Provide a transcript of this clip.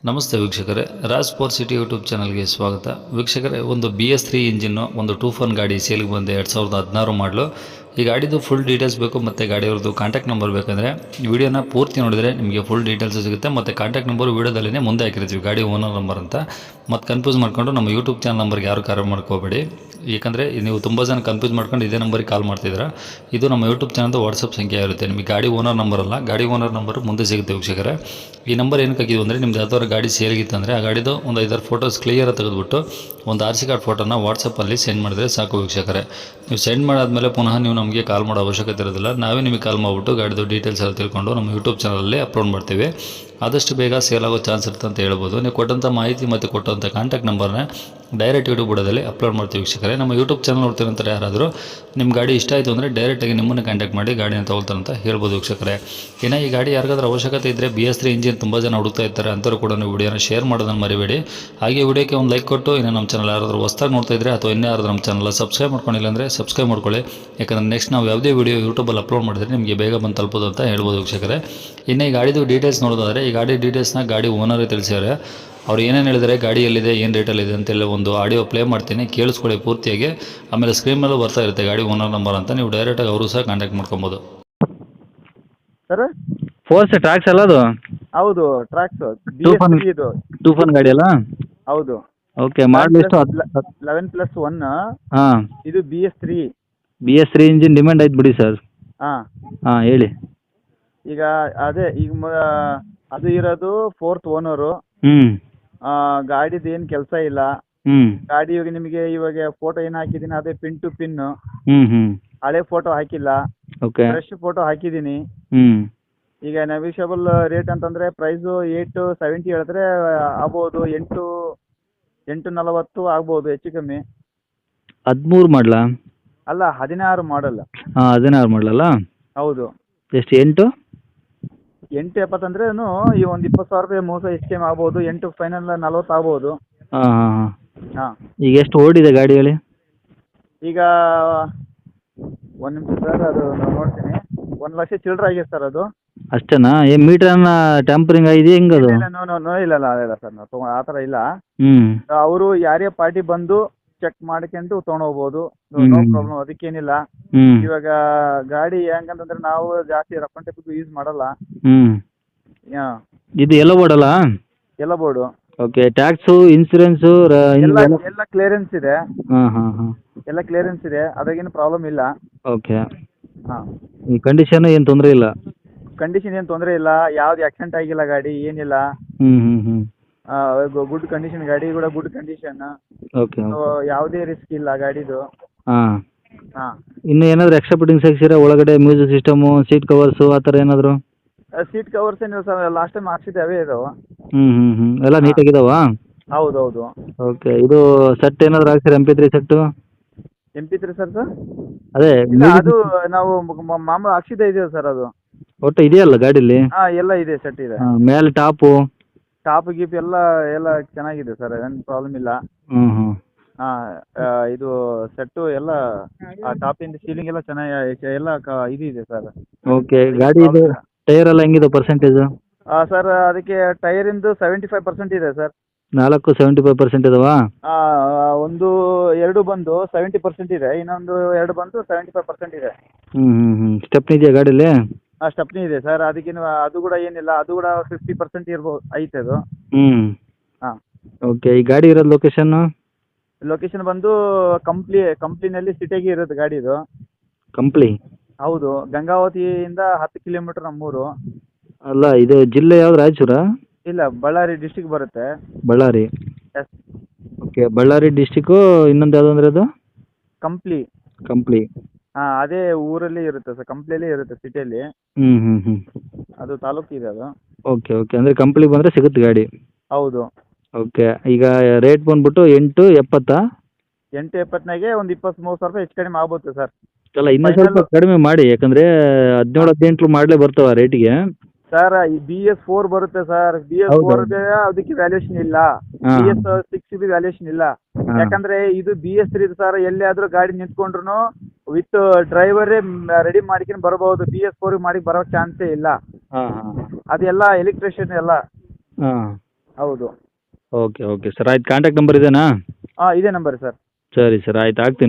ನಮಸ್ತೆ ವೀಕ್ಷಕರೇ, Raj sport city YouTube ಚಾನಲ್ಗೆ ಸ್ವಾಗತ. ವೀಕ್ಷಕರೇ, ಒಂದು BS3 ಇಂಜಿನ್ನು ಒಂದು 2 ಗಾಡಿ ಸೇಲಿಗೆ ಬಂದೆ 2016 ಮಾಡಲು. ಈ ಗಾಡಿದು ಫುಲ್ ಡೀಟೇಲ್ಸ್ ಬೇಕು ಮತ್ತು ಗಾಡಿಯವ್ರದ್ದು ಕಾಂಟ್ಯಾಕ್ಟ್ ನಂಬರ್ ಬೇಕಂದರೆ ವಿಡಿಯೋನ ಪೂರ್ತಿ ನೋಡಿದರೆ ನಿಮಗೆ ಫುಲ್ ಡೀಟೇಲ್ಸ್ ಸಿಗುತ್ತೆ. ಮತ್ತು ಕಾಂಟ್ಯಾಕ್ಟ್ ನಂಬರು ವೀಡಿಯೋದಲ್ಲೇ ಮುಂದೆ ಹಾಕಿರ್ತೀವಿ, ಗಾಡಿ ಓನರ್ ನಂಬರ್ ಅಂತ. ಮತ್ತು ಕನ್ಫ್ಯೂಸ್ ಮಾಡ್ಕೊಂಡು ನಮ್ಮ ಯೂಟ್ಯೂಬ್ ಚಾನಲ್ ನಂಬರ್ಗೆ ಯಾರು ಕಾಲ್ ಮಾಡ್ಕೋಬೇಡಿ, ಏಕೆಂದರೆ ನೀವು ತುಂಬ ಜನ ಕನ್ಫ್ಯೂಸ್ ಮಾಡ್ಕೊಂಡು ಇದೇ ನಂಬರಿಗೆ ಕಾಲ್ ಮಾಡ್ತಿದ್ದೀರಾ. ಇದು ನಮ್ಮ ಯೂಟ್ಯೂಬ್ ಚಾನಲ್ದು ವಾಟ್ಸಪ್ ಸಂಖ್ಯೆ ಇರುತ್ತೆ. ನಿಮಗೆ ಗಾಡಿ ಓನರ್ ನಂಬರ್ ಅಲ್ಲ, ಗಾಡಿ ಓನರ್ ನಂಬರ್ ಮುಂದೆ ಸಿಗುತ್ತೆ ವೀಕ್ಷಕರೇ. ಈ ನಂಬರ್ ಏನಕ್ಕೆ ಹಾಕಿದ್ವು ಅಂದರೆ, ನಿಮ್ದು ಯಾವ್ದಾದ್ರು ಗಾಡಿ ಸೇರಿಗಿತ್ತಂದರೆ ಆ ಗಾಡಿದು ಒಂದು 5-6 ಫೋಟೋಸ್ ಕ್ಲಿಯರಾಗಿ ತೆಗೆದುಬಿಟ್ಟು ಒಂದು RC ಕಾರ್ಡ್ ಫೋಟೋನ ವಾಟ್ಸಪ್ಪಲ್ಲಿ ಸೆಂಡ್ ಮಾಡಿದ್ರೆ ಸಾಕು ವೀಕ್ಷಕರೇ. ನೀವು ಸೆಂಡ್ ಮಾಡಾದಮೇಲೆ ಪುನಃ ನೀವು ನಮಗೆ ಕಾಲ್ ಮಾಡೋ ಅವಶ್ಯಕತೆ ಇರೋದಿಲ್ಲ. ನಾವೇ ನಿಮಗೆ ಕಾಲ್ ಮಾಡಿಬಿಟ್ಟು ಗಾಡಿದು ಡೀಟೇಲ್ಸ್ ಎಲ್ಲ ತಿಳ್ಕೊಂಡು ನಮ್ಮ ಯೂಟ್ಯೂಬ್ ಚಾನಲಲ್ಲಿ ಅಪ್ಲೋಡ್ ಮಾಡ್ತೀವಿ. ಆದಷ್ಟು ಬೇಗ ಸೇಲ್ ಆಗೋ ಚಾನ್ಸ್ ಇರುತ್ತೆ ಅಂತ ಹೇಳ್ಬೋದು. ನೀವು ಕೊಟ್ಟಂಥ ಮಾಹಿತಿ ಮತ್ತು ಕೊಟ್ಟಂಥ ಕಾಂಟ್ಯಾಕ್ಟ್ ನಂಬರ್ನ ಡೈರೆಕ್ಟ್ ಯೂಟ್ಯೂಬ್ ಬುಡದಲ್ಲಿ ಅಪ್ಲೋಡ್ ಮಾಡ್ತೀವಿ ವೀಕ್ಷಕರೇ. ನಮ್ಮ ಯೂಟ್ಯೂಬ್ ಚಾನಲ್ ನೋಡ್ತಿರಂತಾರೆ ಯಾರಾದರೂ ನಿಮ್ಮ ಗಾಡಿ ಇಷ್ಟ ಆಯಿತು ಅಂದರೆ ಡೈರೆಕ್ಟಾಗಿ ನಿಮ್ಮನ್ನು ಕಾಂಟ್ಯಾಕ್ಟ್ ಮಾಡಿ ಗಾಡಿನ ತೊಗೊಳ್ತಾರಂತ ಹೇಳ್ಬೋದು ವೀಕ್ಷಕರೇ. ಇನ್ನು ಈ ಗಾಡಿ ಯಾರಿಗಾದ್ರೂ ಅವಶ್ಯಕತೆ ಇದ್ದರೆ BS3 ಇಂಜಿನ್ ತುಂಬ ಜನ ಹುಡುಕ್ತಾ ಇರ್ತಾರೆ, ಅಂಥವ್ರು ಕೂಡ ನೀವು ವಿಡಿಯೋನ ಶೇರ್ ಮಾಡೋದನ್ನು ಮರಿಬೇಡಿ. ಹಾಗೆ ವಿಡಿಯೋಕ್ಕೆ ಒಂದು ಲೈಕ್ ಕೊಟ್ಟು, ಇನ್ನು ನಮ್ಮ ಚಾನಲ್ ಯಾರಾದರೂ ಹೊಸ್ದಾಗಿ ನೋಡ್ತಾ ಇದ್ದರೆ ಅಥವಾ ಇನ್ನೂ ಯಾರಾದರೂ ನಮ್ಮ ಚಾನಲ್ ಸಬ್ಸ್ಕ್ರೈಬ್ ಮಾಡ್ಕೊಂಡಿಲ್ಲ ಅಂದರೆ ಸಬ್ಸ್ಕ್ರೈಬ್ ಮಾಡ್ಕೊಳ್ಳಿ. ಯಾಕಂದರೆ ನೆಕ್ಸ್ಟ್ ನಾವು ಯಾವುದೇ ವಿಡಿಯೋ ಯೂಟ್ಯೂಬಲ್ಲಿ ಅಪ್ಲೋಡ್ ಮಾಡಿದ್ರೆ ನಿಮಗೆ ಬೇಗ ಬಂದು ತಲುಪೋದು ಅಂತ ಹೇಳ್ಬೋದು ವೀಕ್ಷಕರೇ. ಇನ್ನು ಈ ಗಾಡಿದು ಡೀಟೇಲ್ಸ್ ನೋಡೋದಾದರೆ, ಈ ಗಾಡಿ ಡೀಟೇಲ್ಸ್ನ ಗಾಡಿ ಓನರೇ ತಿಳಿಸಿದ್ದಾರೆ. ಅವ್ರು ಏನೇನು ಹೇಳಿದರೆ, ಗಾಡಿ ಎಲ್ಲಿದೆ, ಏನು ರೇಟಲ್ಲಿದೆ ಅಂತೆಲ್ಲ ಒಂದು ಆಡಿಯೋ ಪ್ಲೇ ಮಾಡ್ತೀನಿ, ಕೇಳಿಸ್ಕೊಳ್ಳಿ ಪೂರ್ತಿಯಾಗಿ. ಆಮೇಲೆ ಸ್ಕ್ರೀನ್ ಮೇಲೂ ಬರ್ತಾ ಇರುತ್ತೆ ಗಾಡಿ ಓನರ್ ನಂಬರ್ ಅಂತ, ನೀವು ಡೈರೆಕ್ಟಾಗಿ ಅವರು ಸಹ ಕಾಂಟ್ಯಾಕ್ಟ್ ಮಾಡ್ಕೊಬೋದು. ಸರ್ ಫೋರ್ಸ್ ಟ್ರ್ಯಾಕ್ಸ್ ಅಲ್ಲ ಅದು? ಹೌದು, ಟ್ರ್ಯಾಕ್ಸ್ ಟೂಫನ್ ಇದು. ಟೂಫನ್ ಗಾಡಿ ಅಲ್ಲ? ಹೌದು, ಓಕೆ, ಮಾಡಲ್ ಎಷ್ಟು? 11+1. ಹಾಂ, ಇದು BS3. BS3 ಇಂಜಿನ್ ಡಿಮ್ಯಾಂಡ್ ಆಯ್ತು ಬಿಡಿ ಸರ್. ಹಾಂ, ಹಾಂ, ಹೇಳಿ. ಈಗ ಅದೇ ಈಗ ಅದು ಇರೋದು 4th ಓನರು. ಹ್ಞೂ ಗಾಡಿದು ಏನು ಕೆಲಸ ಇಲ್ಲ. ಹ್ಞೂ ಗಾಡಿ ಇವಾಗ ನಿಮಗೆ ಇವಾಗ ಫೋಟೋ ಏನು ಹಾಕಿದ್ದೀನಿ ಅದೇ ಪಿನ್ ಟು ಪಿನ್. ಹ್ಞೂ ಹ್ಞೂ ಹಳೆ ಫೋಟೋ ಹಾಕಿಲ್ಲ, ಓಕೆ. ಫ್ರೆಶ್ ಫೋಟೋ ಹಾಕಿದ್ದೀನಿ. ಹ್ಞೂ ಈಗ ನೆಗೋಷಿಯಬಲ್ ರೇಟ್ ಅಂತಂದರೆ ಪ್ರೈಸು 870 ಹೇಳಿದ್ರೆ ಆಗ್ಬೋದು, 840 ಆಗ್ಬೋದು, ಹೆಚ್ಚು ಕಮ್ಮಿ. 13 ಮಾಡಲಾ? ಅಲ್ಲ, 16 ಮಾಡಲ್ಲ. ಹಾಂ, 16 ಮಾಡಲಲ್ಲ? ಹೌದು. ಎಷ್ಟು? 8 870 ಅಂದ್ರೇನು ಈ ಒಂದು 20,000 ರೂಪಾಯಿ ಮೋಸ ಹೆಚ್ಚು ಕಮ್ಮಿ ಆಗ್ಬೋದು. 8 ಫೈನಲ್ 40 ಆಗ್ಬೋದು. ಹಾಂ ಹಾಂ ಹಾಂ. ಹಾಂ, ಈಗ ಎಷ್ಟು ಓಡಿದೆ ಗಾಡಿ ಹೇಳಿ? ಈಗ ಒಂದು ನಿಮಿಷ ಸರ್, ಅದು ನಾನು ನೋಡ್ತೀನಿ. 1 ಲಕ್ಷ ಚಿಲ್ಲರೆ ಆಗಿದೆ ಸರ್ ಅದು. ಅಷ್ಟೇನಾ? ಏನು ಮೀಟ್ರನ್ನ ಟ್ಯಾಂಪರಿಂಗ್ ಆಗಿದೆ ಹೆಂಗೆ ಅದು? ಇಲ್ಲ ಇಲ್ಲ ಸರ್, ನಾವು ಆ ಥರ ಇಲ್ಲ. ಹ್ಞೂ ಅವರು ಯಾರೇ ಪಾರ್ಟಿ ಬಂದು ಚೆಕ್ ಮಾಡ್ಕೊಂಡು ತೊಗೊಂಡೋಗ್ಬೋದು, ನೋ ಪ್ರಾಬ್ಲಮ್, ಅದಕ್ಕೇನಿಲ್ಲ. ಹ್ಞೂ ಇವಾಗ ಗಾಡಿ ಹೆಂಗಂತಂದ್ರೆ ನಾವು ಜಾಸ್ತಿ ರಫ್ ಅಂಡ್ ಟಫ್ ಯೂಸ್ ಮಾಡಲ್ಲ. ಹ್ಞೂ ಹಾಂ, ಇದು ಎಲ್ಲ ಓಡಲ್ಲ? ಎಲ್ಲ ಬೋರ್ಡು, ಓಕೆ. ಟ್ಯಾಕ್ಸು, ಇನ್ಸೂರೆನ್ಸು ಎಲ್ಲ ಕ್ಲಿಯರೆನ್ಸ್ ಇದೆ. ಹಾಂ ಹಾಂ ಹಾಂ, ಎಲ್ಲ ಕ್ಲಿಯರೆನ್ಸ್ ಇದೆ, ಅದಾಗೇನು ಪ್ರಾಬ್ಲಮ್ ಇಲ್ಲ. ಓಕೆ. ಹಾಂ, ಈ ಕಂಡೀಷನ್ ಏನು ತೊಂದರೆ ಇಲ್ಲ? ಕಂಡೀಷನ್ ಏನು ತೊಂದರೆ ಇಲ್ಲ, ಯಾವ್ದು ಆಕ್ಸಿಡೆಂಟ್ ಆಗಿಲ್ಲ, ಗಾಡಿ ಏನಿಲ್ಲ. ಹ್ಞೂ ಹ್ಞೂ ಹ್ಞೂ ಗುಡ್ ಕಂಡೀಷನ್, ಗಾಡಿ ಕೂಡ ಗುಡ್ ಕಂಡೀಷನ್. ಓಕೆ. ಯಾವುದೇ ರಿಸ್ಕ್ ಇಲ್ಲ ಗಾಡಿದು. ಹಾಂ, ಹಾಂ, ಇನ್ನು ಏನಾದರೂ ಎಕ್ಸ್ಟ್ರಾ ಫಿಟ್ಟಿಂಗ್ಸ್ ಹಾಕ್ಸಿರಾ ಒಳಗಡೆ? ಮ್ಯೂಸಿಕ್ ಸಿಸ್ಟಮು, ಸೀಟ್ ಕವರ್ಸು ಆ ಥರ ಏನಾದರೂ? ಸೀಟ್ ಕವರ್ಸ್ ಏನಿಲ್ಲ ಸರ್, ಲಾಸ್ಟ್ ಟೈಮ್ ಹಾಕ್ಸಿದ್ದೆ ಅವೇ ಇದಾವೆ. ಹ್ಞೂ ಹ್ಞೂ ಹ್ಞೂ ಎಲ್ಲ ನೀಟಾಗಿದಾವಾ? ಹೌದು. ಓಕೆ. ಇದು ಸೆಟ್ ಏನಾದರೂ ಹಾಕ್ಸಿರಾ? MP3 set? MP3 ಸರ್ ಅದೇ ಇಲ್ಲ, ಅದು ನಾವು ಮಾಮೂಲು ಹಾಕ್ಸಿದ್ದೇ ಇದೆ ಸರ್ ಅದು. ಒಟ್ಟು ಇದೆಯಲ್ಲ ಗಾಡೀಲಿ? ಹಾಂ, ಎಲ್ಲ ಇದೆ, ಸೆಟ್ ಇದೆ. ಹಾಂ, ಮೇಲೆ ಟಾಪು? ಟಾಪ್ ಗೀಪ್ ಎಲ್ಲ ಚೆನ್ನಾಗಿದೆ ಸರ್, ಏನು ಪ್ರಾಬ್ಲಮ್ ಇಲ್ಲ. ಹ್ಞೂ ಹ್ಞೂ ಹಾಂ, ಇದು ಸೆಟ್ಟು ಎಲ್ಲ ಟಾಪಿಂದ ಸೀಲಿಂಗ್ ಎಲ್ಲ ಚೆನ್ನಾಗಿ ಎಲ್ಲ ಇದು ಇದೆ ಸರ್. ಓಕೆ. ಗಾಡಿದು ಟೈರ್ ಎಲ್ಲ ಹೆಂಗಿದೆ ಪರ್ಸೆಂಟೇಜು? ಸರ್, ಅದಕ್ಕೆ ಟೈರಿಂದು 75% ಇದೆ ಸರ್. 75% ಇದಾವಾ? ಒಂದು 2 ಬಂದು 70% ಇದೆ, ಇನ್ನೊಂದು 2 ಬಂದು 75% ಇದೆ. ಹ್ಞೂ ಹ್ಞೂ ಹ್ಞೂ ಸ್ಟೆಪ್ನಿ ಇದೆಯಾ ಗಾಡೀಲಿ? ಸ್ಟೆಪ್ನಿ ಇದೆ ಸರ್, ಅದಕ್ಕೇನು ಅದು ಕೂಡ ಏನಿಲ್ಲ, ಅದು ಕೂಡ 50% ಇರ್ಬೋದು, ಐತೆ ಅದು. ಹ್ಞೂ ಹಾಂ, ಓಕೆ. ಈ ಗಾಡಿ ಇರೋದು ಲೊಕೇಶನ್ನು? ಲೊಕೇಶನ್ ಬಂದು ಕಂಪ್ಲಿನಲ್ಲಿ ಸಿಟಿಯಾಗಿ ಇರೋದು ಗಾಡಿದು. ಕಂಪ್ಲಿ? ಹೌದು, ಗಂಗಾವತಿಯಿಂದ 10 ಕಿಲೋಮೀಟರ್ ನಮ್ಮೂರು. ಅಲ್ಲ, ಇದು ಜಿಲ್ಲೆ ಯಾವ್ದು? ರಾಯಚೂರಾ? ಇಲ್ಲ, ಬಳ್ಳಾರಿ ಡಿಸ್ಟಿಕ್ ಬರುತ್ತೆ. Ballari? Yes. Okay. Ballari district ಇನ್ನೊಂದು ಯಾವುದು ಅಂದರೆ ಅದು? ಕಂಪ್ಲಿ. ಕಂಪ್ಲಿ? ಹಾಂ, ಅದೇ ಊರಲ್ಲಿ ಇರುತ್ತೆ ಸರ್, ಕಂಪ್ಲಿಯಲ್ಲಿ ಇರುತ್ತೆ, ಸಿಟಿಯಲ್ಲಿ. ಹ್ಞೂ ಹ್ಞೂ ಹ್ಞೂ ಅದು ತಾಲೂಕು ಇದೆ ಅದು. Okay okay. ಅಂದರೆ ಕಂಪ್ಲಿ ಬಂದರೆ ಸಿಗುತ್ತೆ ಗಾಡಿ? ಹೌದು. ಓಕೆ. ಈಗ ರೇಟ್ ಬಂದ್ಬಿಟ್ಟು 870? 870ನಾಗೆ ಒಂದು 23,000 ರೂಪಾಯಿ ಹೆಚ್ಚು ಕಡಿಮೆ ಆಗ್ಬೋದು ಸರ್. ಅಲ್ಲ, ಇನ್ನೂ ಸ್ವಲ್ಪ ಕಡಿಮೆ ಮಾಡಿ, ಯಾಕಂದರೆ 17-18 ಮಾಡಲೇ ಬರ್ತಾವೆ ರೇಟಿಗೆ. ಸರ್, ಈ BS4 ಬರುತ್ತೆ ಸರ್, BS4 ಅದಕ್ಕೆ ವ್ಯಾಲ್ಯೂಷನ್ ಇಲ್ಲ. BS6 ವ್ಯಾಲ್ಯೂಷನ್ ಇಲ್ಲ. ಯಾಕಂದ್ರೆ ಇದು BS3 ಸರ್, ಎಲ್ಲಿಯಾದ್ರೂ ಗಾಡಿ ನಿಂತ್ಕೊಂಡ್ರು ವಿತ್ ಡ್ರೈವರೇ ರೆಡಿ ಮಾಡ್ಕೊಂಡು ಬರ್ಬೋದು. BS4 ಮಾಡಿ ಬರೋ ಚಾನ್ಸೇ ಇಲ್ಲ. ಹಾಂ ಹಾಂ ಅದೆಲ್ಲ ಎಲೆಕ್ಟ್ರಿಷಿಯನ್ ಎಲ್ಲ. ಹಾಂ ಹೌದು. ಓಕೆ ಓಕೆ ಸರ್ ಆಯ್ತು ಕಾಂಟ್ಯಾಕ್ಟ್ ನಂಬರ್ ಇದೇನಾ? ಹಾಂ ಇದೇ ನಂಬರ್ ಸರ್. ಸರಿ ಸರ್ ಆಯ್ತು ಹಾಕ್ತೀನಿ ಬಿಡಿ.